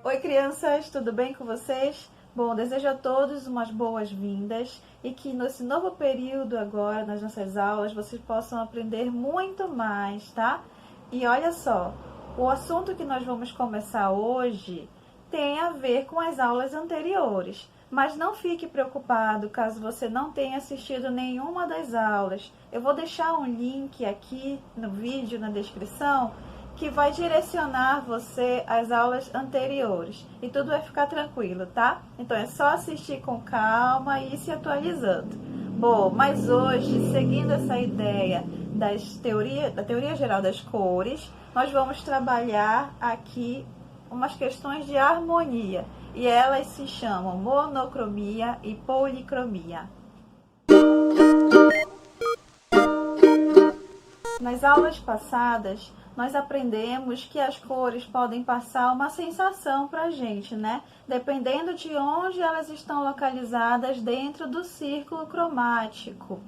Oi, crianças, tudo bem com vocês? Bom, desejo a todos umas boas-vindas e que nesse novo período agora, nas nossas aulas, vocês possam aprender muito mais, tá? E olha só, o assunto que nós vamos começar hoje tem a ver com as aulas anteriores, mas não fique preocupado caso você não tenha assistido nenhuma das aulas. Eu vou deixar um link aqui no vídeo, na descrição, que vai direcionar você às aulas anteriores e tudo vai ficar tranquilo, tá? Então é só assistir com calma e ir se atualizando. Bom, mas hoje, seguindo essa ideia da teoria geral das cores, nós vamos trabalhar aqui umas questões de harmonia e elas se chamam monocromia e policromia. Nas aulas passadas, nós aprendemos que as cores podem passar uma sensação para a gente, né? Dependendo de onde elas estão localizadas dentro do círculo cromático.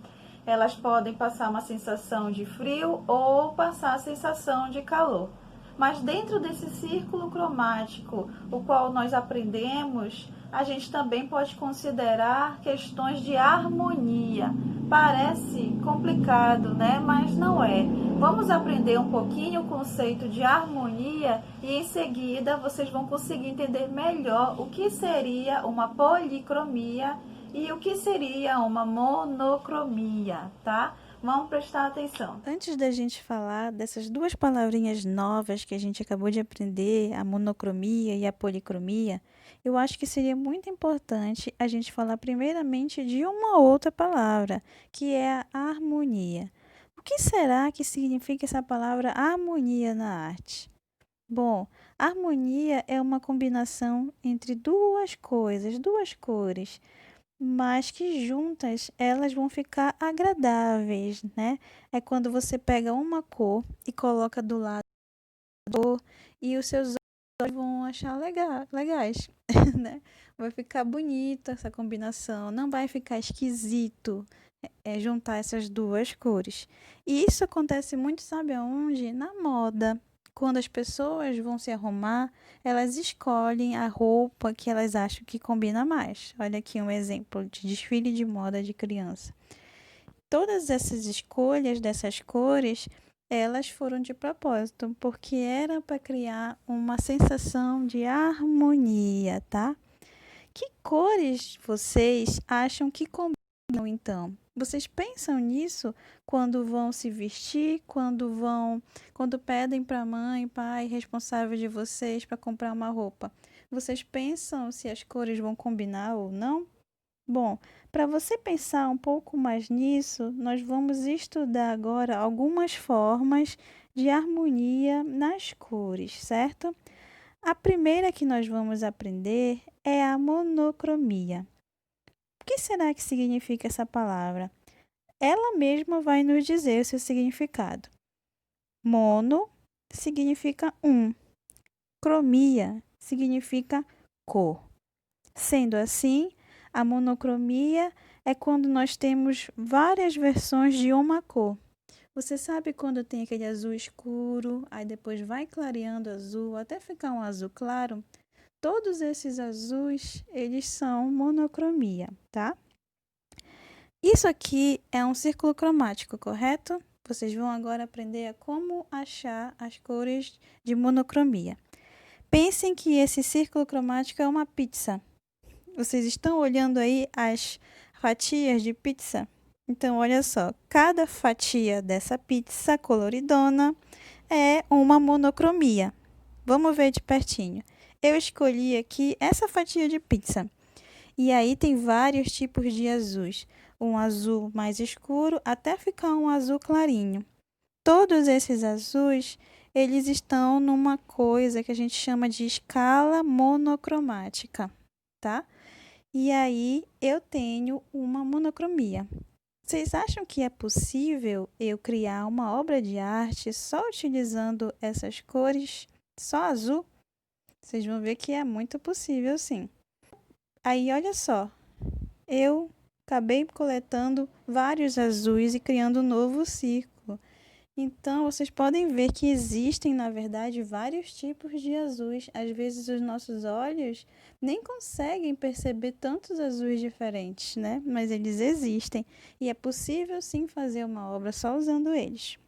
Elas podem passar uma sensação de frio ou passar a sensação de calor. Mas dentro desse círculo cromático, o qual nós aprendemos, a gente também pode considerar questões de harmonia. Parece complicado, né? Mas não é. Vamos aprender um pouquinho o conceito de harmonia e em seguida vocês vão conseguir entender melhor o que seria uma policromia e o que seria uma monocromia, tá? Vamos prestar atenção. Antes da gente falar dessas duas palavrinhas novas que a gente acabou de aprender, a monocromia e a policromia, eu acho que seria muito importante a gente falar primeiramente de uma outra palavra, que é a harmonia. O que será que significa essa palavra harmonia na arte? Bom, harmonia é uma combinação entre duas coisas, duas cores, mas que juntas elas vão ficar agradáveis, né? É quando você pega uma cor e coloca do lado da cor e os seus olhos vão achar legais, né? Vai ficar bonita essa combinação, não vai ficar esquisito juntar essas duas cores. E isso acontece muito, sabe aonde? Na moda. Quando as pessoas vão se arrumar, elas escolhem a roupa que elas acham que combina mais. Olha aqui um exemplo de desfile de moda de criança. Todas essas escolhas dessas cores, elas foram de propósito, porque era para criar uma sensação de harmonia, tá? Que cores vocês acham que combinam então? Vocês pensam nisso quando vão se vestir, quando pedem para a mãe, pai, responsável de vocês para comprar uma roupa? Vocês pensam se as cores vão combinar ou não? Bom, para você pensar um pouco mais nisso, nós vamos estudar agora algumas formas de harmonia nas cores, certo? A primeira que nós vamos aprender é a monocromia. O que será que significa essa palavra? Ela mesma vai nos dizer o seu significado. Mono significa um, cromia significa cor. Sendo assim, a monocromia é quando nós temos várias versões de uma cor. Você sabe quando tem aquele azul escuro, aí depois vai clareando azul até ficar um azul claro? Todos esses azuis, eles são monocromia, tá? Isso aqui é um círculo cromático, correto? Vocês vão agora aprender a como achar as cores de monocromia. Pensem que esse círculo cromático é uma pizza. Vocês estão olhando aí as fatias de pizza? Então, olha só, cada fatia dessa pizza coloridona é uma monocromia. Vamos ver de pertinho. Eu escolhi aqui essa fatia de pizza. E aí tem vários tipos de azuis. Um azul mais escuro até ficar um azul clarinho. Todos esses azuis, eles estão numa coisa que a gente chama de escala monocromática, tá? E aí eu tenho uma monocromia. Vocês acham que é possível eu criar uma obra de arte só utilizando essas cores, só azul? Vocês vão ver que é muito possível, sim. Aí, olha só, eu acabei coletando vários azuis e criando um novo círculo. Então, vocês podem ver que existem, na verdade, vários tipos de azuis. Às vezes, os nossos olhos nem conseguem perceber tantos azuis diferentes, né? Mas eles existem e é possível sim fazer uma obra só usando eles.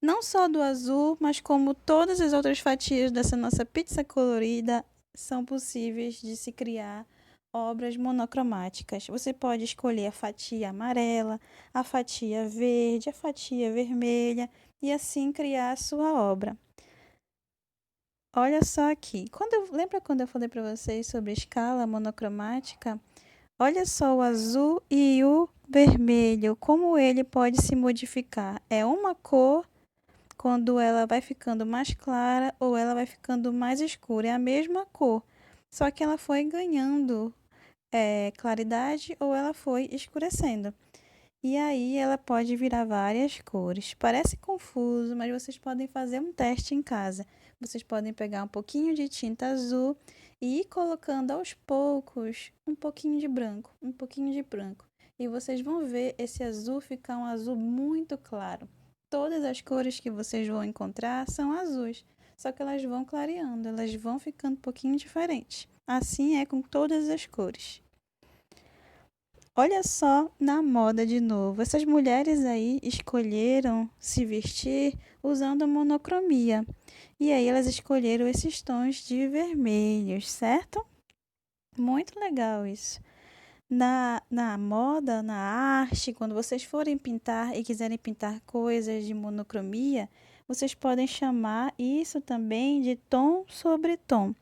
Não só do azul, mas como todas as outras fatias dessa nossa pizza colorida, são possíveis de se criar obras monocromáticas. Você pode escolher a fatia amarela, a fatia verde, a fatia vermelha e assim criar a sua obra. Olha só aqui. Lembra quando eu falei para vocês sobre escala monocromática? Olha só o azul e o vermelho, como ele pode se modificar. É uma cor quando ela vai ficando mais clara ou ela vai ficando mais escura. É a mesma cor, só que ela foi ganhando claridade ou ela foi escurecendo. E aí ela pode virar várias cores. Parece confuso, mas vocês podem fazer um teste em casa. Vocês podem pegar um pouquinho de tinta azul e ir colocando aos poucos um pouquinho de branco, um pouquinho de branco. E vocês vão ver esse azul ficar um azul muito claro. Todas as cores que vocês vão encontrar são azuis, só que elas vão clareando, elas vão ficando um pouquinho diferentes. Assim é com todas as cores. Olha só na moda de novo. Essas mulheres aí escolheram se vestir usando a monocromia. E aí elas escolheram esses tons de vermelhos, certo? Muito legal isso. Na moda, na arte, quando vocês forem pintar e quiserem pintar coisas de monocromia, vocês podem chamar isso também de tom sobre tom.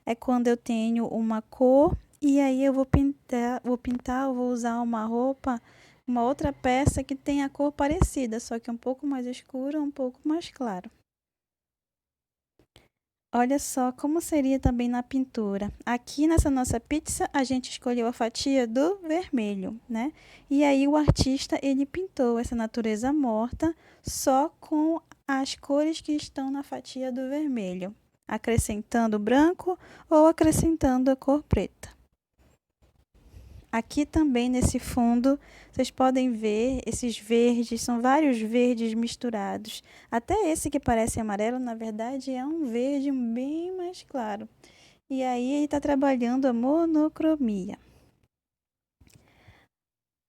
É quando eu tenho uma cor e aí eu vou pintar, eu vou usar uma roupa, uma outra peça que tem a cor parecida, só que um pouco mais escura, um pouco mais claro. Olha só como seria também na pintura. Aqui nessa nossa pizza, a gente escolheu a fatia do vermelho, né? E aí o artista, ele pintou essa natureza morta só com as cores que estão na fatia do vermelho, acrescentando branco ou acrescentando a cor preta. Aqui também nesse fundo, vocês podem ver esses verdes, são vários verdes misturados. Até esse que parece amarelo, na verdade, é um verde bem mais claro. E aí ele está trabalhando a monocromia.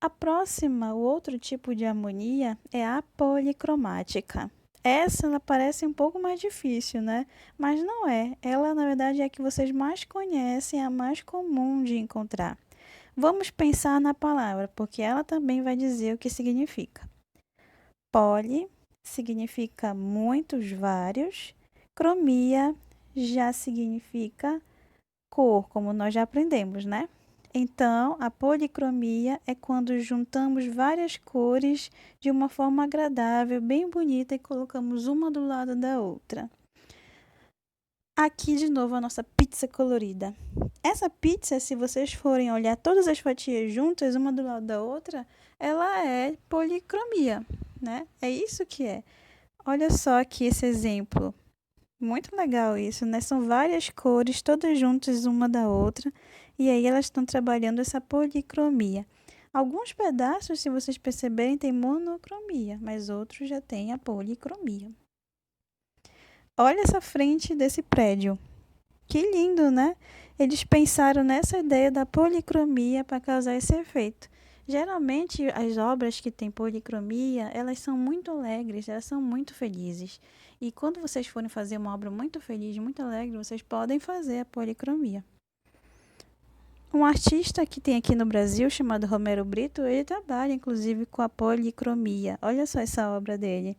A próxima, o outro tipo de harmonia, é a policromática. Essa, ela parece um pouco mais difícil, né? Mas não é. Ela, na verdade, é a que vocês mais conhecem, é a mais comum de encontrar. Vamos pensar na palavra, porque ela também vai dizer o que significa. Poli significa muitos, vários. Cromia já significa cor, como nós já aprendemos, né? Então, a policromia é quando juntamos várias cores de uma forma agradável, bem bonita e colocamos uma do lado da outra. Aqui de novo a nossa pizza colorida. Essa pizza, se vocês forem olhar todas as fatias juntas, uma do lado da outra, ela é policromia, né? É isso que é. Olha só aqui esse exemplo. Muito legal isso, né? São várias cores, todas juntas uma da outra, e aí elas estão trabalhando essa policromia. Alguns pedaços, se vocês perceberem, tem monocromia, mas outros já têm a policromia. Olha essa frente desse prédio. Que lindo, né? Eles pensaram nessa ideia da policromia para causar esse efeito. Geralmente, as obras que têm policromia, elas são muito alegres, elas são muito felizes. E quando vocês forem fazer uma obra muito feliz, muito alegre, vocês podem fazer a policromia. Um artista que tem aqui no Brasil, chamado Romero Brito, ele trabalha, inclusive, com a policromia. Olha só essa obra dele.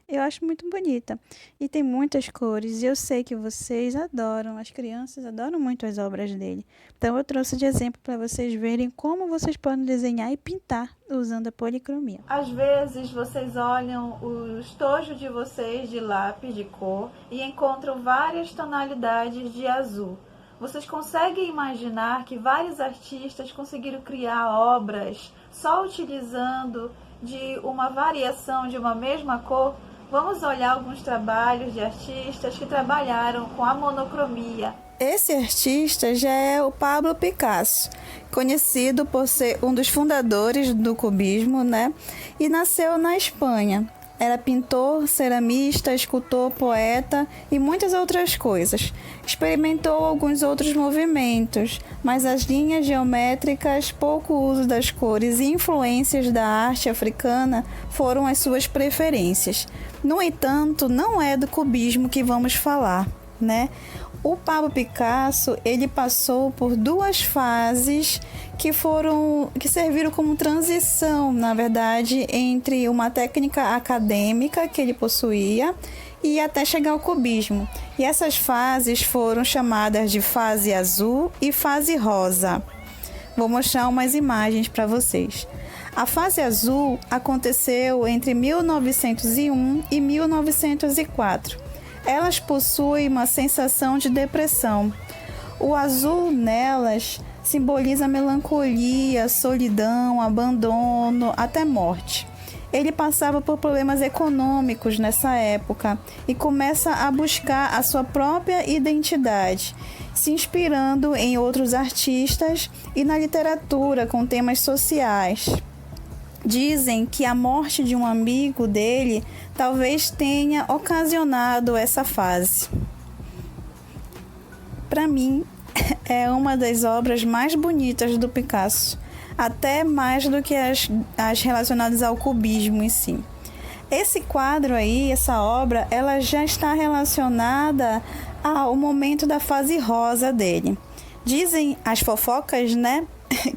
Eu acho muito bonita. E tem muitas cores. E eu sei que vocês adoram, as crianças adoram muito as obras dele. Então, eu trouxe de exemplo para vocês verem como vocês podem desenhar e pintar usando a policromia. Às vezes, vocês olham o estojo de vocês de lápis de cor e encontram várias tonalidades de azul. Vocês conseguem imaginar que vários artistas conseguiram criar obras só utilizando de uma variação de uma mesma cor? Vamos olhar alguns trabalhos de artistas que trabalharam com a monocromia. Esse artista já é o Pablo Picasso, conhecido por ser um dos fundadores do cubismo, né? E nasceu na Espanha. Era pintor, ceramista, escultor, poeta e muitas outras coisas. Experimentou alguns outros movimentos, mas as linhas geométricas, pouco uso das cores e influências da arte africana foram as suas preferências. No entanto, não é do cubismo que vamos falar, né? O Pablo Picasso, ele passou por duas fases que serviram como transição, na verdade, entre uma técnica acadêmica que ele possuía e até chegar ao cubismo. E essas fases foram chamadas de fase azul e fase rosa. Vou mostrar umas imagens para vocês. A fase azul aconteceu entre 1901 e 1904. Elas possuem uma sensação de depressão. O azul nelas simboliza melancolia, solidão, abandono, até morte. Ele passava por problemas econômicos nessa época e começa a buscar a sua própria identidade, se inspirando em outros artistas e na literatura com temas sociais. Dizem que a morte de um amigo dele talvez tenha ocasionado essa fase. Para mim, é uma das obras mais bonitas do Picasso, até mais do que as relacionadas ao cubismo em si. Esse quadro aí, essa obra, ela já está relacionada ao momento da fase rosa dele. Dizem as fofocas, né,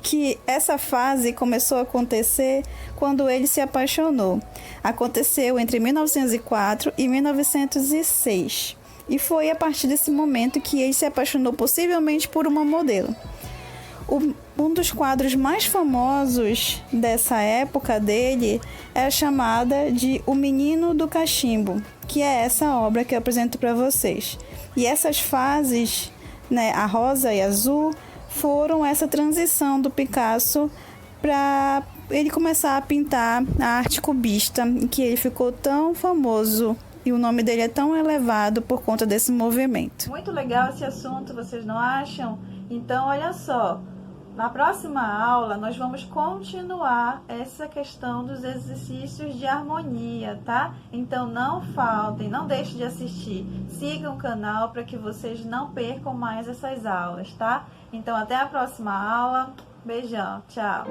que essa fase começou a acontecer quando ele se apaixonou. Aconteceu entre 1904 e 1906. E foi a partir desse momento que ele se apaixonou possivelmente por uma modelo. Um dos quadros mais famosos dessa época dele é chamada de O Menino do Cachimbo, que é essa obra que eu apresento para vocês. E essas fases, né, a rosa e a azul, foram essa transição do Picasso para ele começar a pintar a arte cubista, em que ele ficou tão famoso e o nome dele é tão elevado por conta desse movimento. Muito legal esse assunto, vocês não acham? Então, olha só, na próxima aula nós vamos continuar essa questão dos exercícios de harmonia, tá? Então não faltem, não deixem de assistir, sigam o canal para que vocês não percam mais essas aulas, tá? Então até a próxima aula, beijão, tchau!